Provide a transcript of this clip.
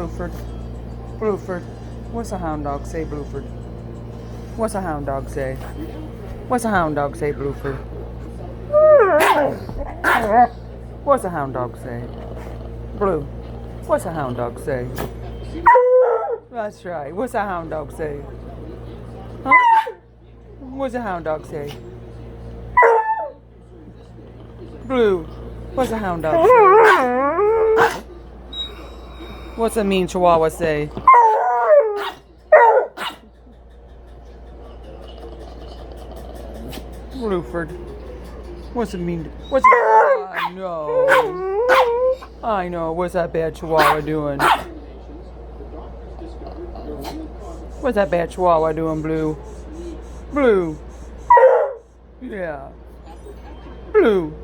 Blueford. Blueford. What's a hound dog say, Blueford? What's a hound dog say? What's a hound dog say, Blueford? What's a hound dog say? Blue. What's a hound dog say? That's right. What's a hound dog say? Huh? What's a hound dog say? Blue. What's a hound dog say? What's a mean Chihuahua say? Blueford. What's a mean? I know. I know. What's that bad Chihuahua doing? What's that bad Chihuahua doing, Blue? Blue. Yeah. Blue.